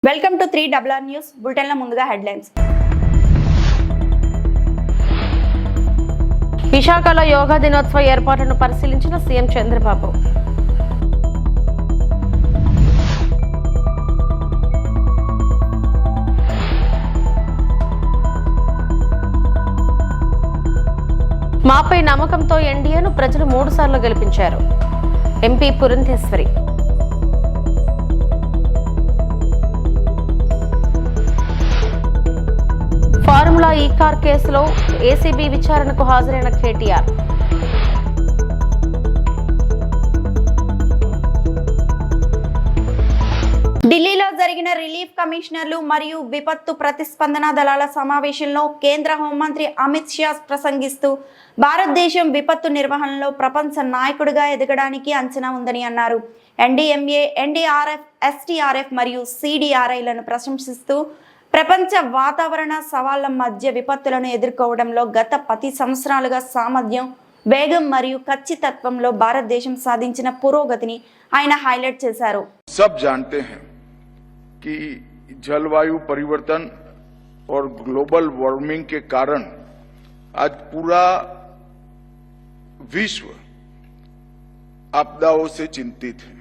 Welcome to 3RR news బులెటిన్ల ముందుగా headlines. విశాఖలో యోగా దినోత్సవ ఏర్పాట్లను పరిశీలించిన సీఎం చంద్రబాబు. మాపై నమ్మకంతో ఎన్డీఏను ప్రజలు 3 సార్లు గెలిపించారు. ఎంపీ పురంధేశ్వరి. ఫార్ములా ఈ కార్ కేసులో ఏసీబీ విచారణకు హాజరైన కేటీఆర్. ఢిల్లీలో జరిగిన రిలీఫ్ కమిషనర్లు మరియు విపత్తు ప్రతిస్పందన దళాల సమావేశంలో కేంద్ర హోంమంత్రి అమిత్ షా ప్రసంగిస్తూ భారతదేశం విపత్తు నిర్వహణలో ప్రపంచ నాయకుడిగా ఎదగడానికి అంచనా ఉందని అన్నారు. ఎన్డీఎంఏ, ఎన్డీఆర్ఎఫ్, ఎస్డీఆర్ఎఫ్ మరియు సిడిఆర్ఐలను ప్రశంసిస్తూ ప్రపంచ వాతావరణ సవాళ్ల మధ్య విపత్తులను ఎదుర్కోవడంలో గత 10 సంవత్సరాలుగా సామర్థ్యం, వేగం మరియు ఖచ్చితత్వంలో భారతదేశం సాధించిన పురోగతిని ఆయన హైలైట్ చేశారు. सब जानते हैं कि जलवायु परिवर्तन और ग्लोबल वार्मिंग के कारण आज पूरा विश्व आपदाओं से चिंतित है,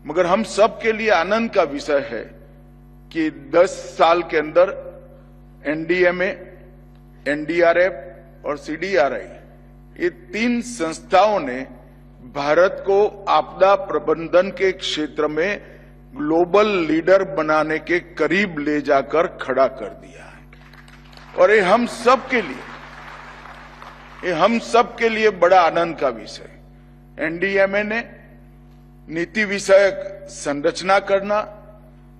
मगर हम सब के लिए आनंद का विषय है कि 10 साल के अंदर एनडीएमए, एनडीआरएफ और सीडीआरआई ये 3 संस्थाओं ने भारत को आपदा प्रबंधन के क्षेत्र में ग्लोबल लीडर बनाने के करीब ले जाकर खड़ा कर दिया है। और ये हम सब के लिए बड़ा आनंद का विषय। एनडीएमए ने नीति विषयक संरचना करना,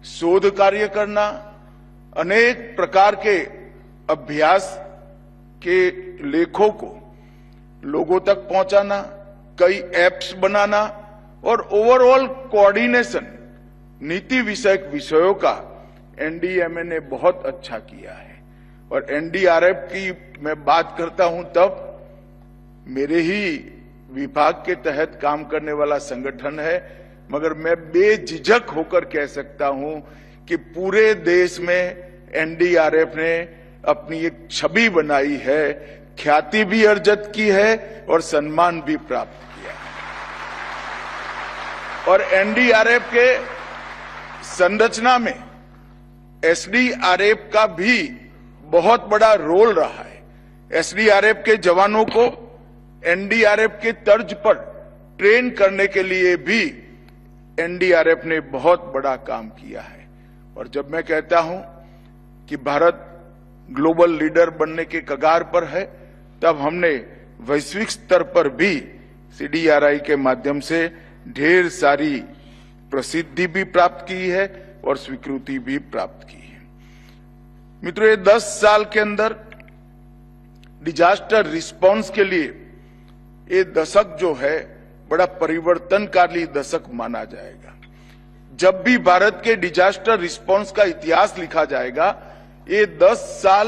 शोध कार्य करना, अनेक प्रकार के अभ्यास के लेखों को लोगों तक पहुंचाना, कई एप्स बनाना और ओवरऑल कोऑर्डिनेशन नीति विषयक विषयों का एनडीएमए ने बहुत अच्छा किया है। और एनडीआरएफ की मैं बात करता हूं तब मेरे ही विभाग के तहत काम करने वाला संगठन है, मगर मैं बेझिझक होकर कह सकता हूं कि पूरे देश में एनडीआरएफ ने अपनी एक छवि बनाई है, ख्याति भी अर्जित की है और सम्मान भी प्राप्त किया है। और एनडीआरएफ के संरचना में एसडीआरएफ का भी बहुत बड़ा रोल रहा है। एसडीआरएफ के जवानों को एनडीआरएफ के तर्ज पर ट्रेन करने के लिए भी एनडीआरएफ ने बहुत बड़ा काम किया है। और जब मैं कहता हूं कि भारत ग्लोबल लीडर बनने के कगार पर है, तब हमने वैश्विक स्तर पर भी सीडीआरआई के माध्यम से ढेर सारी प्रसिद्धि भी प्राप्त की है और स्वीकृति भी प्राप्त की है। मित्रों, ये 10 साल के अंदर डिजास्टर रिस्पांस के लिए ये दशक जो है बड़ा परिवर्तनकारी दशक माना जाएगा। जब भी भारत के डिजास्टर रिस्पांस का इतिहास लिखा जाएगा, ये 10 साल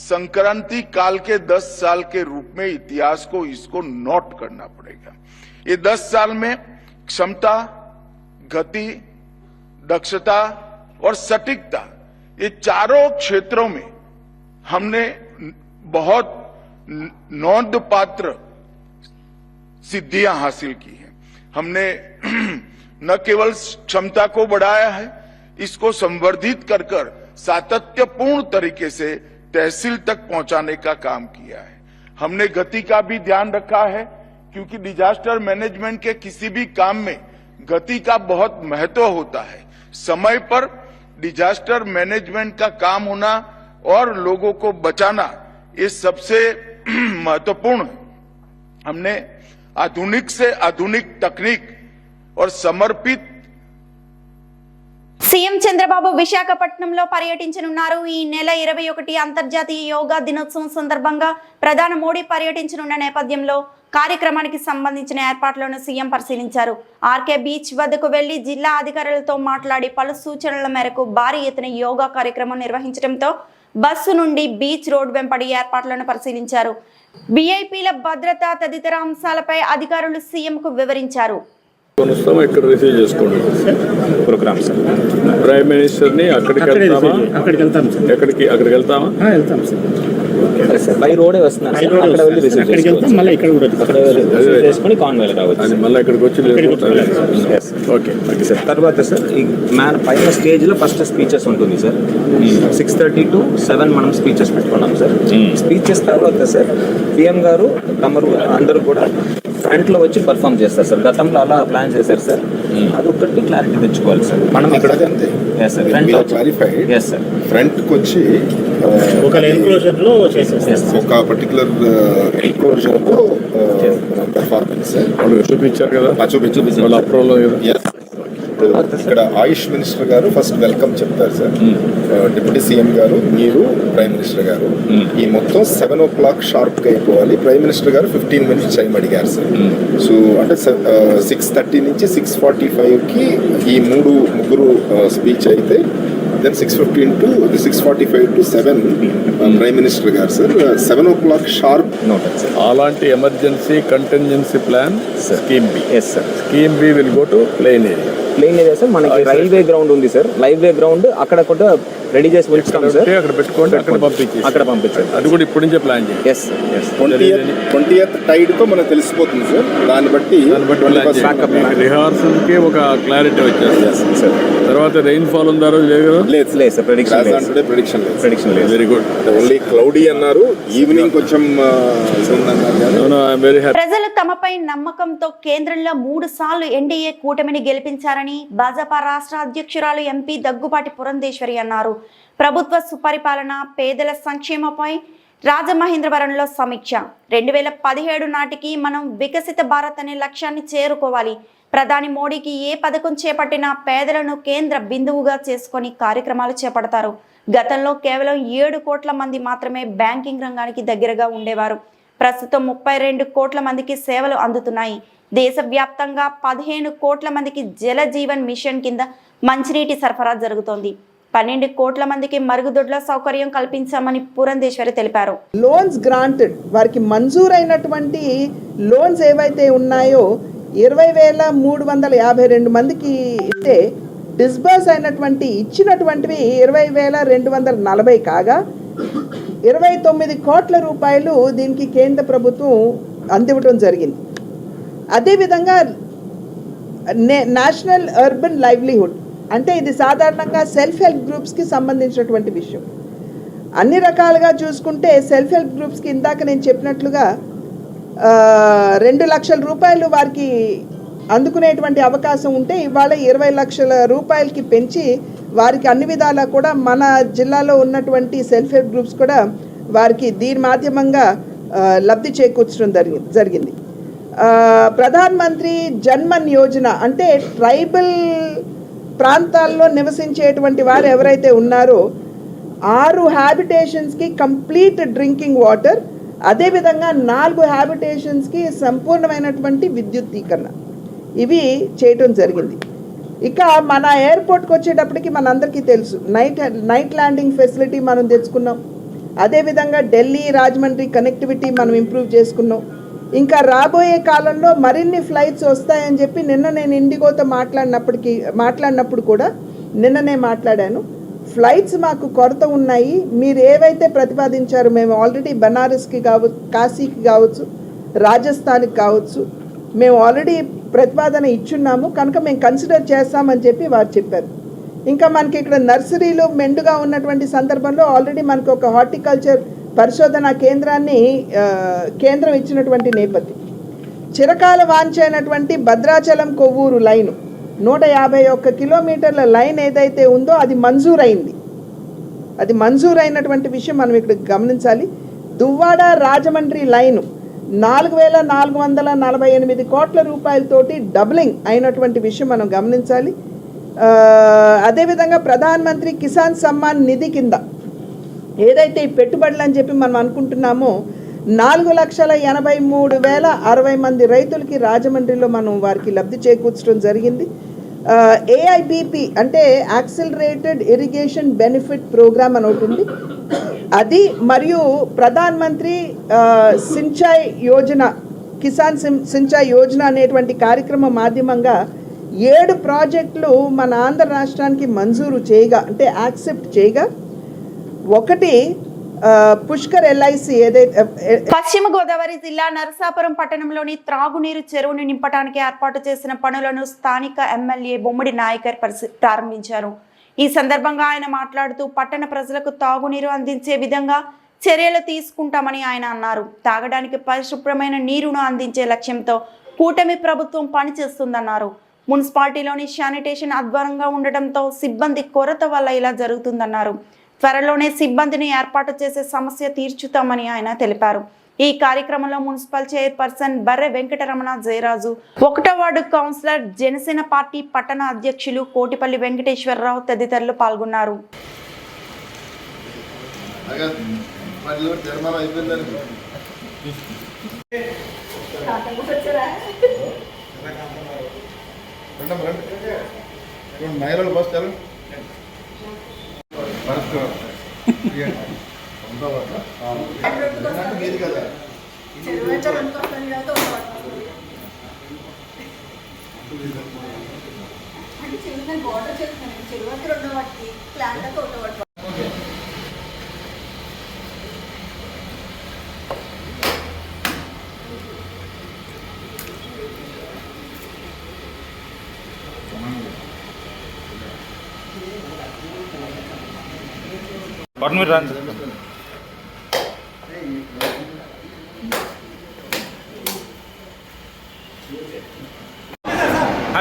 संक्रांति काल के 10 साल के रूप में इतिहास को इसको नोट करना पड़ेगा। ये 10 साल में क्षमता, गति, दक्षता और सटीकता, ये चारों क्षेत्रों में हमने बहुत नोंदपात्र सिद्धियां हासिल की हैं। हमने न केवल क्षमता को बढ़ाया है, इसको संवर्धित कर सातत्यपूर्ण तरीके से तहसील तक पहुंचाने का काम किया है। हमने गति का भी ध्यान रखा है, क्योंकि डिजास्टर मैनेजमेंट के किसी भी काम में गति का बहुत महत्व होता है। समय पर डिजास्टर मैनेजमेंट का काम होना और लोगों को बचाना, ये सबसे महत्वपूर्ण है। हमने आधुनिक से आधुनिक तकनीक और समर्पित సీఎం చంద్రబాబు విశాఖపట్నంలో పర్యటించనున్నారు. ఈ నెల 21 అంతర్జాతీయ యోగా దినోత్సవం సందర్భంగా ప్రధాని మోడీ పర్యటించనున్న నేపథ్యంలో కార్యక్రమానికి సంబంధించిన ఏర్పాట్లను సీఎం పరిశీలించారు. ఆర్కే బీచ్ వద్దకు వెళ్లి జిల్లా అధికారులతో మాట్లాడి పలు సూచనల మేరకు భారీ ఎత్తున యోగా కార్యక్రమం నిర్వహించడంతో బస్సు నుండి బీచ్ రోడ్ వెంబడి ఏర్పాట్లను పరిశీలించారు. వీఐపీల భద్రత తదితర అంశాలపై అధికారులు సీఎంకు వివరించారు. కొనుస్తాం, ఇక్కడ రిసీవ్ చేసుకోండి ప్రోగ్రామ్ సార్. ప్రైమ్ మినిస్టర్ని అక్కడికి వెళ్తామా? అక్కడికి వెళ్తామా? వెళ్తాం సార్. బై రోడే వస్తున్నారు సార్. అక్కడ వెళ్ళి రిసీవ్ చేసుకోవచ్చు. మళ్ళీ ఇక్కడ కూడా అక్కడ రిసీవ్ చేసుకొని కాన్వేలో రావచ్చు. అది మళ్ళీ ఇక్కడికి వచ్చి ఓకే సార్. తర్వాత సార్ ఈ పైన స్టేజ్లో ఫస్ట్ స్పీచెస్ ఉంటుంది సార్. 6:30 to 7 మనం స్పీచెస్ పెట్టుకున్నాం సార్. స్పీచెస్ తర్వాత సార్ పిఎం గారు తమరు అందరూ కూడా ఫ్రంట్ లో వచ్చి పర్ఫామ్ చేస్తారు సార్. గతంలో అలా ప్లాన్ చేశారు సార్. అదొక్కటి క్లారిటీ తెచ్చుకోవాలి సార్ మనం ఇక్కడ. ఫ్రంట్ కి వచ్చి ఒక ఎన్క్లోజర్ లో చేసేస్తారు. ఒక పర్టికులర్ ఎన్క్లోజర్ లో పెర్ఫార్మెన్స్ చూపించారు కదా, చూపించారు అప్రూవల్ కదా. ఇక్కడ ఆయుష్ మినిస్టర్ గారు ఫస్ట్ వెల్కమ్ చెప్తారు సార్. డిప్యూటీ సీఎం గారు, మీరు, ప్రైమ్ మినిస్టర్ గారు ఈ మొత్తం 7 o'clock షార్ప్ గా అయిపోవాలి. ప్రైమ్ మినిస్టర్ గారు 15 minutes టైం అడిగారు సార్. సో అంటే 6:30 నుంచి 6:45 కి ఈ ముగ్గురు స్పీచ్ అయితే then 6:15 to 6:45 to 7 prime minister గారు సార్ 7 o'clock షార్ప్. అలాంటి emergency contingency plan scheme B. Yes sir. Scheme B will go to plain area. Plain area sir. మనకి రైల్వే గ్రౌండ్ ఉంది సార్. రైల్వే గ్రౌండ్ అక్కడ కూడా రెడీ చేసి ఉంచుతాం సార్. అక్కడ పెట్టుకోండి, అక్కడ పంపించారు. అది కూడా ఇప్పటి నుంచే ప్లాన్ చేయండి. Yes yes. 20th టైడ్ తో మనకు తెలిసిపోతుంది సార్. దాన్ని బట్టి రిహార్సల్ కి ఒక క్లారిటీ వచ్చేస్తుంది సార్. తర్వాత రెయిన్ ఫాల్ ఉందా రోజు లేదు కదా? లేదు సార్. ప్రెడిక్షన్ లేదు. Very good. ఓన్లీ క్లౌడీ అన్నారు. ఈవినింగ్ కొంచెం వెరీ హ్యాపీ. ప్రజలు తమపై నమ్మకంతో కేంద్రంలో 3 సార్లు ఎన్డీఏ కూటమిని గెలిపించారని భాజపా రాష్ట్ర అధ్యక్షురాలు ఎంపీ దగ్గుబాటి పురంధేశ్వరి అన్నారు. ప్రభుత్వ సుపరిపాలన, పేదల సంక్షేమపై రాజమహేంద్రవరంలో సమీక్ష. 2017 నాటికి మనం వికసిత భారత్ అనే లక్ష్యాన్ని చేరుకోవాలి. ప్రధాని మోడీకి ఏ పథకం చేపట్టినా పేదలను కేంద్ర బిందువుగా చేసుకొని కార్యక్రమాలు చేపడతారు. గతంలో కేవలం 7 కోట్ల మంది మాత్రమే బ్యాంకింగ్ రంగానికి దగ్గరగా ఉండేవారు. ప్రస్తుతం 32 కోట్ల మందికి సేవలు అందుతున్నాయి. దేశవ్యాప్తంగా 15 కోట్ల మందికి జల జీవన్ మిషన్ కింద మంచినీటి సరఫరా జరుగుతోంది. 12 కోట్ల మందికి మరుగుదొడ్ల సౌకర్యం కల్పించామని పురంధేశ్వరి తెలిపారు. లోన్స్ గ్రాంటెడ్ వారికి మంజూరైనటువంటి లోన్స్ ఏవైతే ఉన్నాయో 20,352 మందికి ఇస్తే డిస్బర్స్ అయినటువంటి ఇచ్చినటువంటివి 20,240 కాగా 29 కోట్ల రూపాయలు దీనికి కేంద్ర ప్రభుత్వం అందివ్వడం జరిగింది. అదేవిధంగా నేషనల్ అర్బన్ లైవ్లీహుడ్ అంటే ఇది సాధారణంగా సెల్ఫ్ హెల్ప్ గ్రూప్స్కి సంబంధించినటువంటి విషయం. అన్ని రకాలుగా చూసుకుంటే సెల్ఫ్ హెల్ప్ గ్రూప్స్కి ఇందాక నేను చెప్పినట్లుగా 2 లక్షల రూపాయలు వారికి అందుకునేటువంటి అవకాశం ఉంటే ఇవాళ 20 లక్షల రూపాయలకి పెంచి వారికి అన్ని విధాలా కూడా మన జిల్లాలో ఉన్నటువంటి సెల్ఫ్ హెల్ప్ గ్రూప్స్ కూడా వారికి దీని మాధ్యమంగా లబ్ధి చేకూర్చడం జరిగింది. ప్రధాన్ మంత్రి జన్మన్ యోజన అంటే ట్రైబల్ ప్రాంతాల్లో నివసించేటువంటి వారు ఎవరైతే ఉన్నారో 6 హ్యాబిటేషన్స్కి కంప్లీట్ డ్రింకింగ్ వాటర్, అదేవిధంగా 4 హ్యాబిటేషన్స్కి సంపూర్ణమైనటువంటి విద్యుత్తీకరణ ఇవి చేయటం జరిగింది. ఇక మన ఎయిర్పోర్ట్కి వచ్చేటప్పటికి మనందరికీ తెలుసు నైట్ ల్యాండింగ్ ఫెసిలిటీ మనం తెచ్చుకున్నాం. అదేవిధంగా ఢిల్లీ రాజమండ్రి కనెక్టివిటీ మనం ఇంప్రూవ్ చేసుకున్నాం. ఇంకా రాబోయే కాలంలో మరిన్ని ఫ్లైట్స్ వస్తాయని చెప్పి నిన్న నేను ఇండిగోతో మాట్లాడినప్పుడు కూడా నిన్ననే మాట్లాడాను. ఫ్లైట్స్ మాకు కొరత ఉన్నాయి. మీరు ఏవైతే ప్రతిపాదించారో మేము ఆల్రెడీ బనారస్కి కావచ్చు, కాశీకి కావచ్చు, రాజస్థాన్కి కావచ్చు మేము ఆల్రెడీ ప్రతిపాదన ఇచ్చున్నాము కనుక మేము కన్సిడర్ చేస్తామని చెప్పి వారు చెప్పారు. ఇంకా మనకి ఇక్కడ నర్సరీలు మెండుగా ఉన్నటువంటి సందర్భంలో ఆల్రెడీ మనకు ఒక హార్టికల్చర్ పరిశోధన కేంద్రాన్ని కేంద్రం ఇచ్చినటువంటి నేపథ్యం. చిరకాల వాంఛైనటువంటి భద్రాచలం కొవ్వూరు లైను 151 కిలోమీటర్ల లైన్ ఏదైతే ఉందో అది మంజూరైంది. అది మంజూరైనటువంటి విషయం మనం ఇక్కడ గమనించాలి. దువ్వాడ రాజమండ్రి లైను 4,448 కోట్ల రూపాయలతోటి డబ్లింగ్ అయినటువంటి విషయం మనం గమనించాలి. అదేవిధంగా ప్రధాన్ మంత్రి కిసాన్ సమ్మాన్ నిధి కింద ఏదైతే ఈ పెట్టుబడులు అని చెప్పి మనం అనుకుంటున్నామో 4,83,060 మంది రైతులకి రాజమండ్రిలో మనం వారికి లబ్ధి చేకూర్చడం జరిగింది. ఏఐబిపి అంటే యాక్సిలరేటెడ్ ఇరిగేషన్ బెనిఫిట్ ప్రోగ్రామ్ అని ఒకటి ఉంది, అది మరియు ప్రధాన్ మంత్రి సించాయ్ యోజన కిసాన్ సించాయ్ యోజన అనేటువంటి కార్యక్రమం మాధ్యమంగా 7 ప్రాజెక్టులు మన ఆంధ్ర రాష్ట్రానికి మంజూరు చేయగా, అంటే యాక్సెప్ట్ చేయగా, ఒకటి పుష్కర్ ఎల్ఐసి ఏదైతే పశ్చిమ గోదావరి జిల్లా నరసాపురం పట్టణంలోని త్రాగునీరు చెరువును నింపడానికి ఏర్పాటు చేసిన పనులను స్థానిక ఎమ్మెల్యే బొమ్మడి నాయకర్ ప్రారంభించారు. ఈ సందర్భంగా ఆయన మాట్లాడుతూ పట్టణ ప్రజలకు తాగునీరు అందించే విధంగా చర్యలు తీసుకుంటామని ఆయన అన్నారు. తాగడానికి పరిశుభ్రమైన నీరును అందించే లక్ష్యంతో కూటమి ప్రభుత్వం పనిచేస్తుందన్నారు. మున్సిపాలిటీలోని శానిటేషన్ అధ్వానంగా ఉండటంతో సిబ్బంది కొరత వల్ల ఇలా జరుగుతుందన్నారు. త్వరలోనే సిబ్బందిని ఏర్పాటు చేసే సమస్య తీర్చుతామని ఆయన తెలిపారు. ఈ కార్యక్రమంలో మున్సిపల్ చైర్పర్సన్ బర్రె వెంకటరమణ జయరాజు, 1వ వార్డు కౌన్సిలర్, జనసేన పార్టీ పట్టణ అధ్యక్షులు కోటిపల్లి వెంకటేశ్వరరావు తదితరులు పాల్గొన్నారు.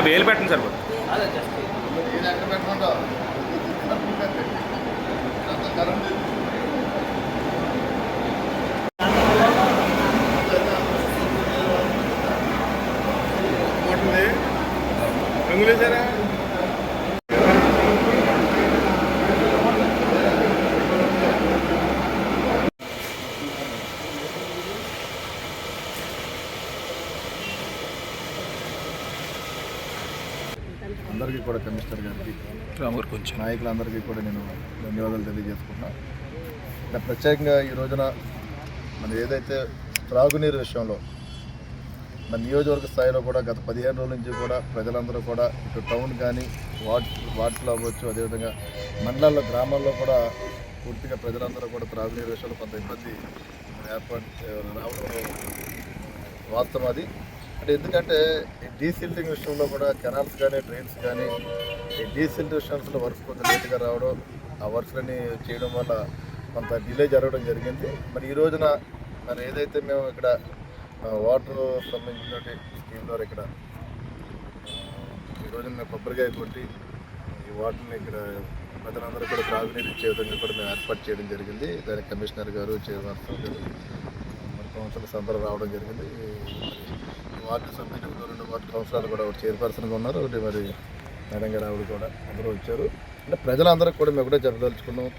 వేలు పెట్టండి సార్. అందరికీ కూడా కమిషనర్ గారికి, నాయకులందరికీ కూడా నేను ధన్యవాదాలు తెలియజేసుకుంటున్నాను. ప్రత్యేకంగా ఈ రోజున మన ఏదైతే త్రాగునీరు విషయంలో మన నియోజకవర్గ స్థాయిలో కూడా గత 15 రోజుల నుంచి కూడా ప్రజలందరూ కూడా ఇటు టౌన్ కానీ వార్డులో అవ్వచ్చు, అదేవిధంగా మండలాల్లో గ్రామాల్లో కూడా పూర్తిగా ప్రజలందరూ కూడా త్రాగునీరు విషయంలో కొంత ఇబ్బంది రావడం వాస్తవం. అది అంటే ఎందుకంటే ఈ డీసిల్టింగ్ విషయంలో కూడా కెనాల్స్ కానీ డ్రైన్స్ కానీ ఈ డీసిల్ట్ విషయంలో వర్క్స్ కొంత లేట్గా రావడం, ఆ వర్క్స్లన్నీ చేయడం వల్ల కొంత డిలే జరగడం జరిగింది. మరి ఈ రోజున మరి ఏదైతే మేము ఇక్కడ వాటర్ సంబంధించిన స్కీమ్ ద్వారా ఇక్కడ ఈ రోజున మేము కొబ్బరికాయ కొట్టి ఈ వాటర్ని ఇక్కడ ప్రజలందరూ కూడా త్రాగునీరు ఇచ్చే విధంగా కూడా మేము ఏర్పాటు చేయడం జరిగింది. దానికి కమిషనర్ గారు, చైర్మన్ గారు, మరి కౌన్సిలర్స్ అందరూ రావడం జరిగింది. వార్డు సభ్యులు 2 వార్డు కౌన్సిలర్లు కూడా ఒకటి చైర్పర్సన్గా ఉన్నారు, ఒకటి మరి మేడం గారు ఆవిడ కూడా అందరూ వచ్చారు. అంటే ప్రజలందరికీ కూడా మేము ఒకటే చెప్పదలుచుకున్నాం.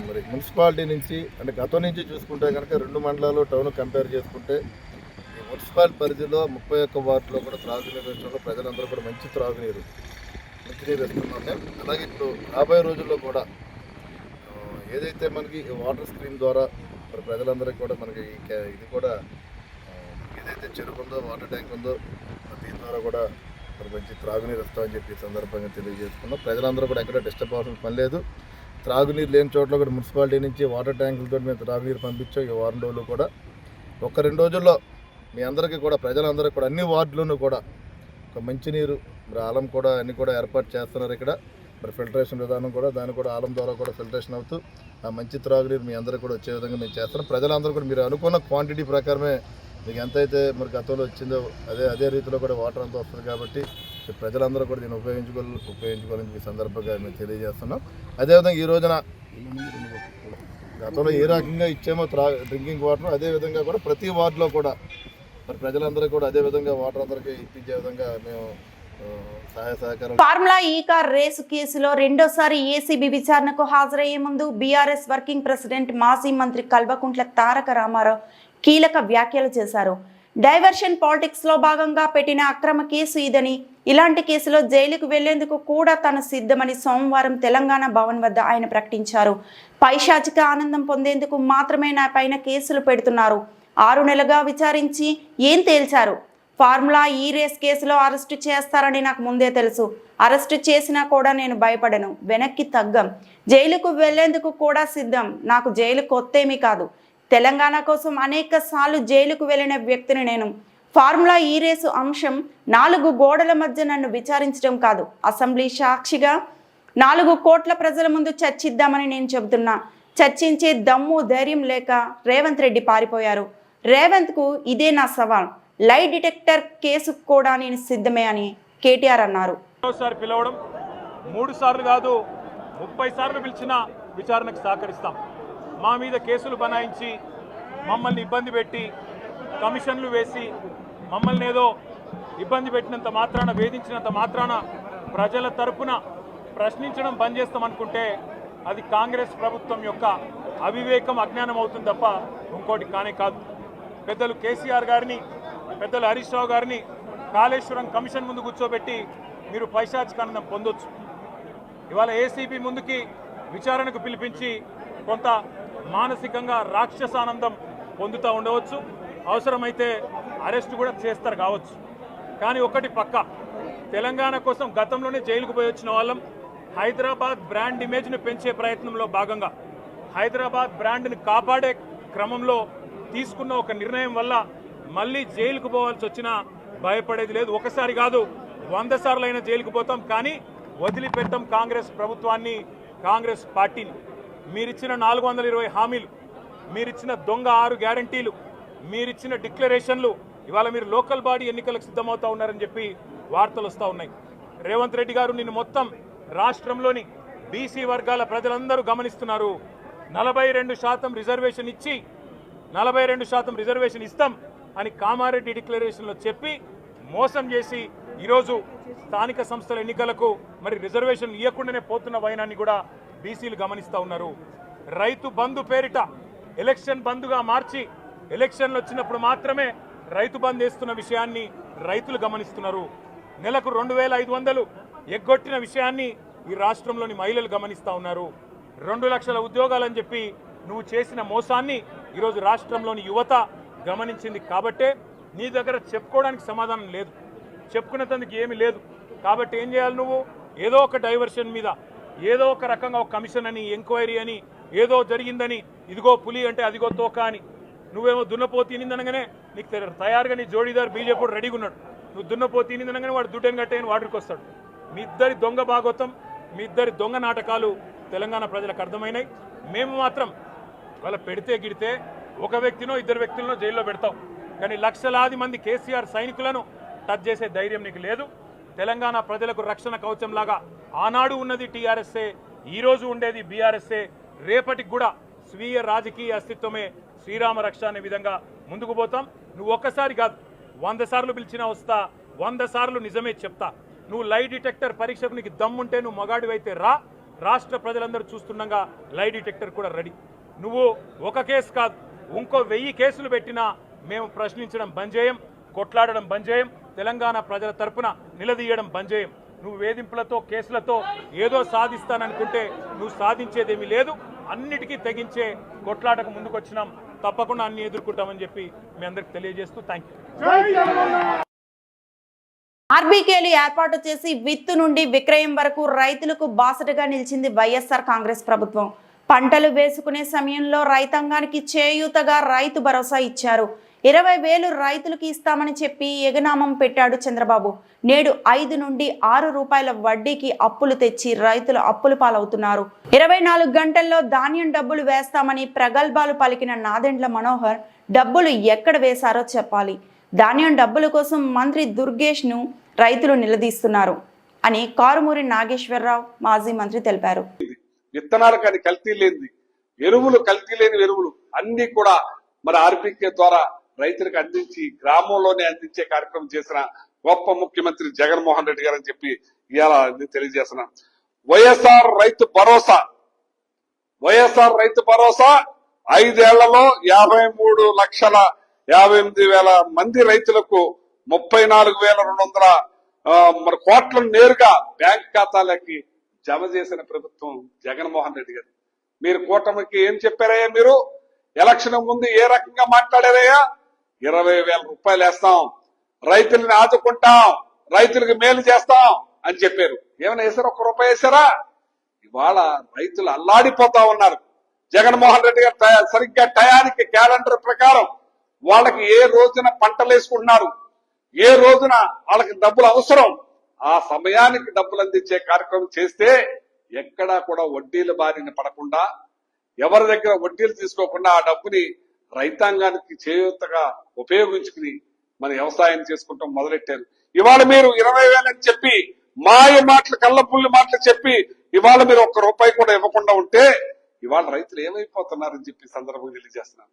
మరి మున్సిపాలిటీ నుంచి అంటే గతం నుంచి చూసుకుంటే కనుక 2 మండలాలు టౌన్ కంపేర్ చేసుకుంటే ఈ మున్సిపాలిటీ పరిధిలో 31 వార్డులో కూడా త్రాగునీరు విషయంలో ప్రజలందరూ కూడా మంచినీరు ఇస్తున్నాం మేము. అలాగే ఇప్పుడు రాబోయే రోజుల్లో కూడా ఏదైతే మనకి వాటర్ స్కీమ్ ద్వారా మరి ప్రజలందరికీ కూడా మనకి ఇది కూడా ఏదైతే చెరువు ఉందో, వాటర్ ట్యాంక్ ఉందో, దీని ద్వారా కూడా మరి మంచి త్రాగునీరు వస్తామని చెప్పి సందర్భంగా తెలియజేసుకున్నాం. ప్రజలందరూ కూడా ఎక్కడ డిస్టర్బ్ అవ్వాల్సిన పని లేదు. త్రాగునీరు లేని చోట్ల కూడా మున్సిపాలిటీ నుంచి వాటర్ ట్యాంకులతో మేము త్రాగునీరు పంపించాం. ఈ వారం రోజులు కూడా 1-2 రోజుల్లో మీ అందరికీ కూడా ప్రజలందరికీ కూడా అన్ని వార్డుల్లోనూ కూడా ఒక మంచినీరు మరి ఆలం కూడా అన్నీ కూడా ఏర్పాటు చేస్తున్నారు. ఇక్కడ మరి ఫిల్టరేషన్ విధానం కూడా దాన్ని కూడా ఆలం ద్వారా కూడా ఫిల్టరేషన్ అవుతూ ఆ మంచి త్రాగునీరు మీ అందరికీ కూడా వచ్చే విధంగా మేము చేస్తున్నాం. ప్రజలందరూ కూడా మీరు అనుకున్న క్వాంటిటీ ప్రకారమే మీకు ఎంతైతే మరి గతంలో వచ్చిందో అదే రీతిలో కూడా వాటర్ అంతా వస్తుంది. కాబట్టి ప్రజలందరూ కూడా దీన్ని ఉపయోగించుకోవాలని ఈ సందర్భంగా మేము తెలియజేస్తున్నాం. అదేవిధంగా ఈ రోజున గతంలో ఏ రకంగా ఇచ్చామో డ్రింకింగ్ వాటర్, అదేవిధంగా కూడా ప్రతి వార్డులో కూడా మరి ప్రజలందరూ కూడా అదేవిధంగా వాటర్ అందరికీ ఇప్పించే విధంగా మేము సహాయ సహకారం. ఫార్ములా ఈ కార్ రేసు కేసులో రెండోసారి ఏసీబీ విచారణకు హాజరయ్యే ముందు బీఆర్ఎస్ వర్కింగ్ ప్రెసిడెంట్, మాజీ మంత్రి కల్వకుంట్ల తారక రామారావు కీలక వ్యాఖ్యలు చేశారు. డైవర్షన్ పాలిటిక్స్ లో భాగంగా పెట్టిన అక్రమ కేసు ఇదని, ఇలాంటి కేసులో జైలుకు వెళ్లేందుకు కూడా తాను సిద్ధమని సోమవారం తెలంగాణ భవన్ వద్ద ఆయన ప్రకటించారు. పైశాచిక ఆనందం పొందేందుకు మాత్రమే నా పైన కేసులు పెడుతున్నారు. 6 నెలలుగా విచారించి ఏం తేల్చారు? ఫార్ములా ఈ రేస్ కేసులో అరెస్టు చేస్తారని నాకు ముందే తెలుసు. అరెస్టు చేసినా కూడా నేను భయపడను, వెనక్కి తగ్గం. జైలుకు వెళ్లేందుకు కూడా సిద్ధం. నాకు జైలు కొత్తేమీ కాదు. తెలంగాణ కోసం అనేక సార్లు జైలుకు వెళ్లిన వ్యక్తిని నేను. ఫార్ములా ఈ రేసు అంశం 4 గోడల మధ్య నన్ను విచారించడం కాదు, అసెంబ్లీ సాక్షిగా 4 కోట్ల ప్రజల ముందు చర్చిద్దామని నేను చెబుతున్నా. చర్చించే దమ్ము ధైర్యం లేక రేవంత్ రెడ్డి పారిపోయారు. రేవంత్కు ఇదే నా సవాల్. లై డిటెక్టర్ కేసు కూడా నేను సిద్ధమే అని కేటీఆర్ అన్నారు. మరోసారి పిలవడం 3 సార్లు కాదు 30 సార్లు పిలిచినా విచారణకు సహకరిస్తాం. మా మీద కేసులు బనాయించి మమ్మల్ని ఇబ్బంది పెట్టి కమిషన్లు వేసి మమ్మల్ని ఏదో ఇబ్బంది పెట్టినంత మాత్రాన, వేధించినంత మాత్రాన ప్రజల తరపున ప్రశ్నించడం బంద్ చేస్తామనుకుంటే అది కాంగ్రెస్ ప్రభుత్వం యొక్క అవివేకం, అజ్ఞానం అవుతుంది తప్ప ఇంకోటి కానే కాదు. పెద్దలు కేసీఆర్ గారిని, పెద్దలు హరీష్ రావు గారిని కాళేశ్వరం కమిషన్ ముందు కూర్చోబెట్టి మీరు పైశాచికానందం పొందొచ్చు. ఇవాళ ఏసీబీ ముందుకి విచారణకు పిలిపించి కొంత మానసికంగా రాక్షసానందం పొందుతూ ఉండవచ్చు. అవసరమైతే అరెస్ట్ కూడా చేస్తారు కావచ్చు. కానీ ఒకటి పక్క, తెలంగాణ కోసం గతంలోనే జైలుకు పోయి వచ్చిన వాళ్ళం. హైదరాబాద్ బ్రాండ్ ఇమేజ్ను పెంచే ప్రయత్నంలో భాగంగా హైదరాబాద్ బ్రాండ్ని కాపాడే క్రమంలో తీసుకున్న ఒక నిర్ణయం వల్ల మళ్ళీ జైలుకు పోవాల్సి వచ్చినా భయపడేది లేదు. ఒకసారి కాదు 100 సార్లు అయినా జైలుకు పోతాం, కానీ వదిలిపెట్టాం కాంగ్రెస్ ప్రభుత్వాన్ని, కాంగ్రెస్ పార్టీని. మీరిచ్చిన 420 హామీలు, మీరిచ్చిన దొంగ 6 గ్యారంటీలు, మీరిచ్చిన డిక్లరేషన్లు, ఇవాళ మీరు లోకల్ బాడీ ఎన్నికలకు సిద్ధమవుతా ఉన్నారని చెప్పి వార్తలు వస్తూ ఉన్నాయి. రేవంత్ రెడ్డి గారు నిన్ను మొత్తం రాష్ట్రంలోని బీసీ వర్గాల ప్రజలందరూ గమనిస్తున్నారు. 42% రిజర్వేషన్ ఇచ్చి 42% రిజర్వేషన్ ఇస్తాం అని కామారెడ్డి డిక్లరేషన్లో చెప్పి మోసం చేసి ఈరోజు స్థానిక సంస్థల ఎన్నికలకు మరి రిజర్వేషన్ ఇవ్వకుండానే పోతున్న వైనాన్ని కూడా బీసీలు గమనిస్తూ ఉన్నారు. రైతు బంధు పేరిట ఎలక్షన్ బంధుగా మార్చి ఎలక్షన్లు వచ్చినప్పుడు మాత్రమే రైతు బంధు వేస్తున్న విషయాన్ని రైతులు గమనిస్తున్నారు. నెలకు 2500 ఎగ్గొట్టిన విషయాన్ని ఈ రాష్ట్రంలోని మహిళలు గమనిస్తూ ఉన్నారు. 2 లక్షల ఉద్యోగాలని చెప్పి నువ్వు చేసిన మోసాన్ని ఈరోజు రాష్ట్రంలోని యువత గమనించింది. కాబట్టే నీ దగ్గర చెప్పుకోవడానికి సమాధానం లేదు, చెప్పుకునేందుకు ఏమీ లేదు. కాబట్టి ఏం చేయాలి? నువ్వు ఏదో ఒక డైవర్షన్ మీద, ఏదో ఒక రకంగా ఒక కమిషన్ అని, ఎంక్వైరీ అని, ఏదో జరిగిందని, ఇదిగో పులి అంటే అదిగో తోక అని, నువ్వేమో దున్నపోతు తినిందనగానే నీకు తయారుగా నీ జోడీదారు బీజేపీ రెడీగా ఉన్నాడు. నువ్వు దున్నపోతు తినిందనగానే వాడు దుడ్డని కట్టేయని వాడికి వస్తాడు. మీ ఇద్దరి దొంగ భాగోతం, మీ ఇద్దరి దొంగ నాటకాలు తెలంగాణ ప్రజలకు అర్థమైనాయి. మేము మాత్రం వాళ్ళ పెడితే గిడితే ఒక వ్యక్తినో 2 వ్యక్తులను జైల్లో పెడతాం, కానీ లక్షలాది మంది కేసీఆర్ సైనికులను టచ్ చేసే ధైర్యం నీకు లేదు. తెలంగాణ ప్రజలకు రక్షణ కవచంలాగా ఆనాడు ఉన్నది టీఆర్ఎస్ఏ, ఈరోజు ఉండేది బీఆర్ఎస్ఏ, రేపటికి కూడా స్వీయ రాజకీయ అస్తిత్వమే శ్రీరామ రక్ష అనే విధంగా ముందుకు పోతాం. నువ్వు ఒక్కసారి కాదు 100 సార్లు పిలిచినా వస్తా, 100 సార్లు నిజమే చెప్తా. నువ్వు లై డిటెక్టర్ పరీక్షకు నీకు దమ్ముంటే నువ్వు మగాడివైతే రా. రాష్ట్ర ప్రజలందరూ చూస్తుండగా లై డిటెక్టర్ కూడా రెడీ. నువ్వు ఒక కేసు కాదు ఇంకో 1000 కేసులు పెట్టినా మేము ప్రశ్నించడం బంద్ చేయం, కొట్లాడడం బంద్ చేయం, తెలంగాణ ప్రజల తరపున నిలదీయడం బంద్ చేయం. నువ్వు వేధింపులతో కేసులతో ఏదో సాధిస్తాననుకుంటే నువ్వు సాధించేదేమీ లేదు. అన్నిటికీ తెగించే కొట్లాటకు ముందుకొచ్చినాం, తప్పకుండా అన్ని ఎదుర్కొంటామని చెప్పి మీ అందరికి తెలియజేస్తూ థ్యాంక్ యూ. ఆర్బీకేలు ఏర్పాటు చేసి విత్తు నుండి విక్రయం వరకు రైతులకు బాసటగా నిలిచింది వైఎస్ఆర్ కాంగ్రెస్ ప్రభుత్వం. పంటలు వేసుకునే సమయంలో రైతాంగానికి చేయూతగా రైతు భరోసా ఇచ్చారు. 20,000 రైతులకు ఇస్తామని చెప్పి ఎగనామం పెట్టాడు చంద్రబాబు. నేడు 5 నుండి 6 రూపాయల వడ్డీకి అప్పులు తెచ్చి రైతులు అప్పుల పాలవుతున్నారు. 24 గంటల్లో ధాన్యం డబ్బులు వేస్తామని ప్రగల్భాలు పలికిన నాదెండ్ల మనోహర్ డబ్బులు ఎక్కడ వేశారో చెప్పాలి. ధాన్యం డబ్బుల కోసం మంత్రి దుర్గేష్ను రైతులు నిలదీస్తున్నారు అని కారుమూరి నాగేశ్వరరావు మాజీ మంత్రి తెలిపారు. విత్తనాలు కానీ కల్తీ లేనిది, ఎరువులు కల్తీ లేని ఎరువులు అన్ని కూడా మరి ఆర్బీకే ద్వారా రైతులకు అందించి గ్రామంలోనే అందించే కార్యక్రమం చేసిన గొప్ప ముఖ్యమంత్రి జగన్మోహన్ రెడ్డి గారు అని చెప్పి ఇవాళ తెలియజేస్తున్నా. వైఎస్ఆర్ రైతు భరోసా 5 ఏళ్లలో 53,58,000 మంది రైతులకు 34,200 మరి కోట్లను నేరుగా బ్యాంక్ ఖాతాలకి జమ చేసిన ప్రభుత్వం జగన్మోహన్ రెడ్డి గారు. మీరు కూటమికి ఏం చెప్పారయ్యా? మీరు ఎలక్షన్ ముందు ఏ రకంగా మాట్లాడారయ్యా? 20,000 రూపాయలు వేస్తాం, రైతుల్ని ఆదుకుంటాం, రైతులకు మేలు చేస్తాం అని చెప్పారు. ఏమైనా వేసారా? 1 రూపాయి వేసారా? ఇవాళ రైతులు అల్లాడిపోతా ఉన్నారు. జగన్మోహన్ రెడ్డి గారు సరిగ్గా టయానికి క్యాలెండర్ ప్రకారం వాళ్ళకి ఏ రోజున పంటలు వేసుకుంటున్నారు, ఏ రోజున వాళ్ళకి డబ్బులు అవసరం, ఆ సమయానికి డబ్బులు అందించే కార్యక్రమం చేస్తే ఎక్కడా కూడా వడ్డీల బారిన పడకుండా, ఎవరి దగ్గర వడ్డీలు తీసుకోకుండా ఆ డబ్బుని రైతాంగానికి చేయూతగా ఉపయోగించుకుని మన వ్యవసాయం చేసుకుంటాం మొదలెట్టారు. ఇవాళ మీరు 20,000 అని చెప్పి మాయ మాటలు, కళ్ళపుల్లి మాటలు చెప్పి ఇవాళ మీరు 1 రూపాయి కూడా ఇవ్వకుండా ఉంటే ఇవాళ రైతులు ఏమైపోతున్నారని చెప్పి సందర్భంగా తెలియజేస్తున్నాను.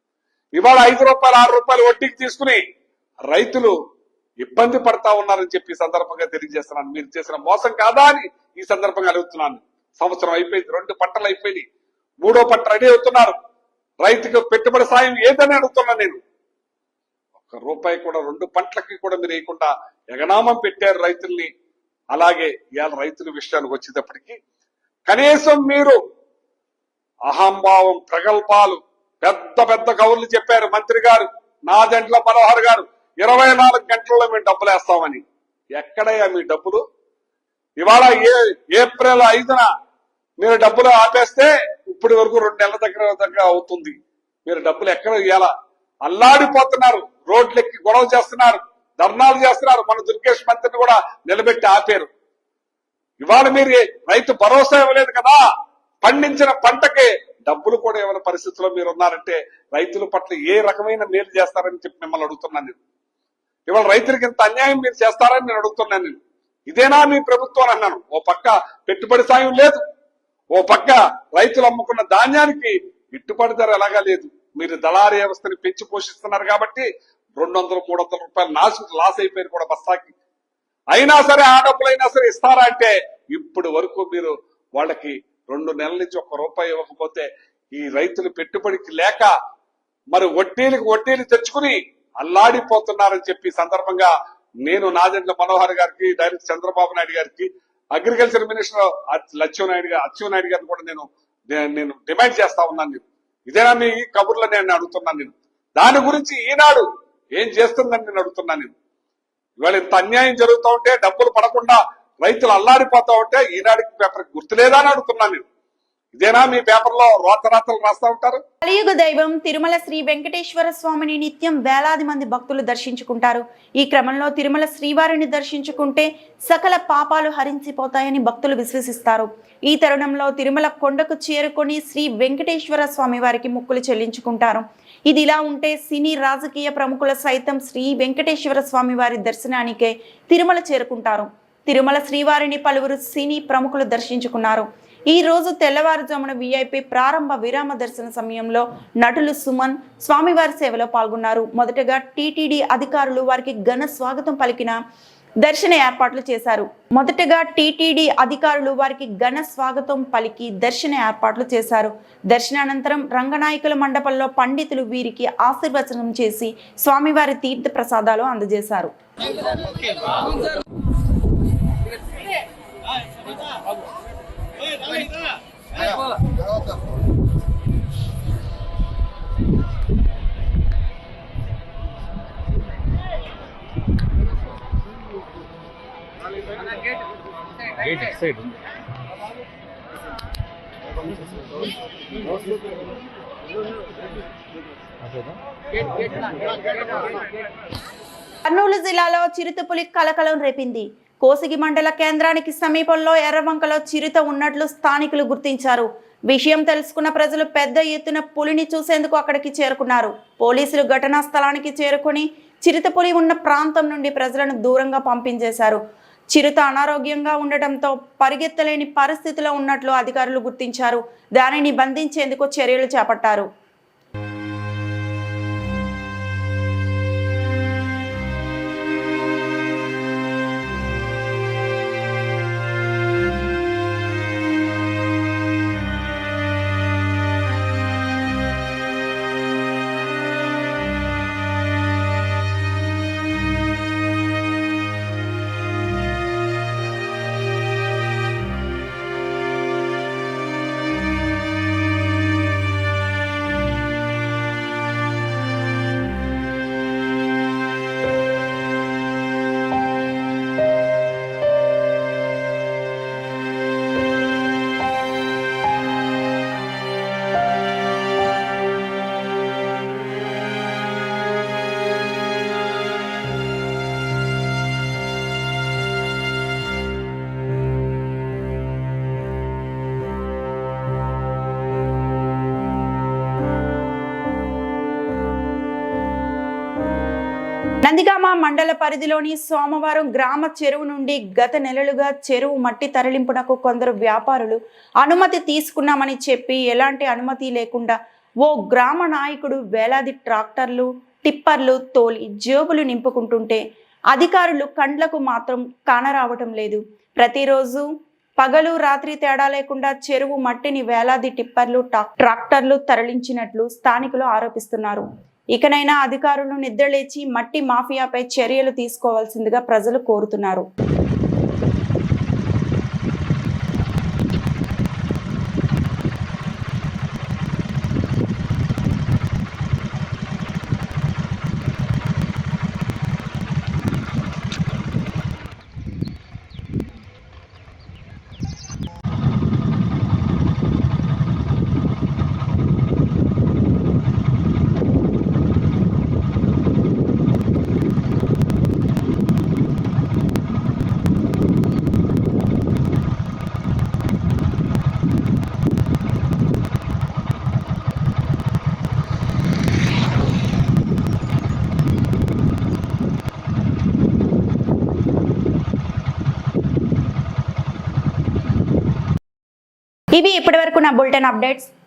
ఇవాళ 5 రూపాయలు 6 రూపాయలు వడ్డీకి తీసుకుని రైతులు ఇబ్బంది పడతా ఉన్నారని చెప్పి సందర్భంగా తెలియజేస్తున్నాను. మీరు చేసిన మోసం కాదా అని ఈ సందర్భంగా అడుగుతున్నాను. సంవత్సరం అయిపోయింది, 2 పంటలు అయిపోయినాయి, 3వ పంట రెడీ అవుతున్నారు. రైతుకు పెట్టుబడి సాయం ఏదని అడుగుతున్నా నేను. 1 రూపాయి కూడా 2 పంటలకి కూడా మీరు వేయకుండా ఎగనామం పెట్టారు రైతుల్ని. అలాగే ఇవాళ రైతుల విషయానికి వచ్చేటప్పటికి కనీసం మీరు అహంభావం, ప్రగల్భాలు, పెద్ద పెద్ద కవులు చెప్పారు మంత్రి గారు, నాదెండ్ల మనోహర్ గారు, 24 గంటల్లో మేము డబ్బులు వేస్తామని. ఎక్కడయ్యా మీ డబ్బులు? ఇవాళ ఏప్రిల్ 5న మీరు డబ్బులు ఆపేస్తే ఇప్పటి వరకు 2 నెలల దగ్గర అవుతుంది. మీరు డబ్బులు ఎక్కడ ఇవ్వాలా? అల్లాడిపోతున్నారు, రోడ్లెక్కి గొడవ చేస్తున్నారు, ధర్నాలు చేస్తున్నారు. మన దుర్గేష్ మంత్రిని కూడా నిలబెట్టి ఆపారు. ఇవాళ మీరు రైతు భరోసా ఇవ్వలేదు కదా, పండించిన పంటకి డబ్బులు కూడా ఇవ్వని పరిస్థితుల్లో మీరు ఉన్నారంటే రైతుల పట్ల ఏ రకమైన మేలు చేస్తారని చెప్పి మిమ్మల్ని అడుగుతున్నాను నేను. ఇవాళ రైతులకు ఇంత అన్యాయం మీరు చేస్తారని నేను అడుగుతున్నాను నేను. ఇదేనా మీ ప్రభుత్వం అన్నాను. ఓ పక్క పెట్టుబడి సాయం లేదు, ఓ పక్క రైతులు అమ్ముకున్న ధాన్యానికి గిట్టుబడి ధర ఎలాగా లేదు. మీరు దళారీ వ్యవస్థని పెంచి పోషిస్తున్నారు కాబట్టి 200-300 రూపాయలు లాస్ అయిపోయారు కూడా బస్తాకి. అయినా సరే ఆ డబ్బులైనా సరే ఇస్తారా అంటే ఇప్పుడు వరకు మీరు వాళ్ళకి 2 నెలల నుంచి 1 రూపాయి ఇవ్వకపోతే ఈ రైతులు పెట్టుబడికి లేక మరి వడ్డీలు తెచ్చుకుని అల్లాడిపోతున్నారని చెప్పి సందర్భంగా నేను నాదెండ్ల మనోహర్ గారికి, డైరెక్టర్ చంద్రబాబు నాయుడు గారికి, అగ్రికల్చర్ మినిస్టర్ అచ్చెన్నాయుడు గారిని కూడా నేను డిమాండ్ చేస్తా ఉన్నాను. నేను ఇదేనా మీ కబుర్లో నేను అడుగుతున్నాను. నేను దాని గురించి ఈనాడు ఏం చేస్తుందని నేను అడుగుతున్నాను. నేను ఇవాళ ఇంత అన్యాయం జరుగుతూ ఉంటే, డబ్బులు పడకుండా రైతులు అల్లాడిపోతా ఉంటే ఈనాడికి పేపర్ గుర్తులేదా అని అడుగుతున్నాను నేను. ఇదేనా మీ పేపర్లో రాతలు రాస్తా ఉంటారు? కలియుగ దైవం తిరుమల శ్రీ వెంకటేశ్వర స్వామిని నిత్యం వేలాది మంది భక్తులు దర్శించుకుంటారు. ఈ క్రమంలో తిరుమల శ్రీవారిని దర్శించుకుంటే సకల పాపాలు హరించిపోతాయని భక్తులు విశ్వసిస్తారు. ఈ తరుణంలో తిరుమల కొండకు చేరుకొని శ్రీ వెంకటేశ్వర స్వామి వారికి మొక్కులు చెల్లించుకుంటారు. ఇది ఇలా ఉంటే సినీ రాజకీయ ప్రముఖుల సైతం శ్రీ వెంకటేశ్వర స్వామి వారి దర్శనానికే తిరుమల చేరుకుంటారు. తిరుమల శ్రీవారిని పలువురు సినీ ప్రముఖులు దర్శించుకున్నారు. ఈ రోజు తెల్లవారుజామున VIP ప్రారంభ విరామ దర్శన సమయంలో నటులు సుమన్ స్వామివారి సేవలో పాల్గొన్నారు. మొదటగా టీటీడీ అధికారులు వారికి ఘన స్వాగతం పలికిన దర్శన ఏర్పాట్లు చేశారు. దర్శనానంతరం రంగనాయకుల మండపంలో పండితులు వీరికి ఆశీర్వచనం చేసి స్వామివారి తీర్థ ప్రసాదాలు అందజేశారు. కర్నూలు జిల్లాలో చిరుతపులి కలకలం రేపింది. కోసిగి మండల కేంద్రానికి సమీపంలో ఎర్రవంకలో చిరుత ఉన్నట్లు స్థానికులు గుర్తించారు. విషయం తెలుసుకున్న ప్రజలు పెద్ద ఎత్తున పులిని చూసేందుకు అక్కడికి చేరుకున్నారు. పోలీసులు ఘటనా స్థలానికి చేరుకొని చిరుతపులి ఉన్న ప్రాంతం నుండి ప్రజలను దూరంగా పంపించేశారు. చిరుత అనారోగ్యంగా ఉండటంతో పరిగెత్తలేని పరిస్థితిలో ఉన్నట్లు అధికారులు గుర్తించారు. దానిని బంధించేందుకు చర్యలు చేపట్టారు. నందిగామ మండల పరిధిలోని సోమవారం గ్రామ చెరువు నుండి గత నెలలుగా చెరువు మట్టి తరలింపునకు కొందరు వ్యాపారులు అనుమతి తీసుకున్నామని చెప్పి ఎలాంటి అనుమతి లేకుండా ఓ గ్రామ నాయకుడు వేలాది ట్రాక్టర్లు టిప్పర్లు తోలి జేబులు నింపుకుంటుంటే అధికారులు కండ్లకు మాత్రం కానరావటం లేదు. ప్రతిరోజు పగలు రాత్రి తేడా లేకుండా చెరువు మట్టిని వేలాది టిప్పర్లు ట్రాక్టర్లు తరలించినట్లు స్థానికులు ఆరోపిస్తున్నారు. ఇకనైనా అధికారులు నిద్రలేచి మట్టి మాఫియాపై చర్యలు తీసుకోవాల్సిందిగా ప్రజలు కోరుతున్నారు. ఇవి ఇప్పటివరకు నా బులెటిన్ అప్డేట్స్.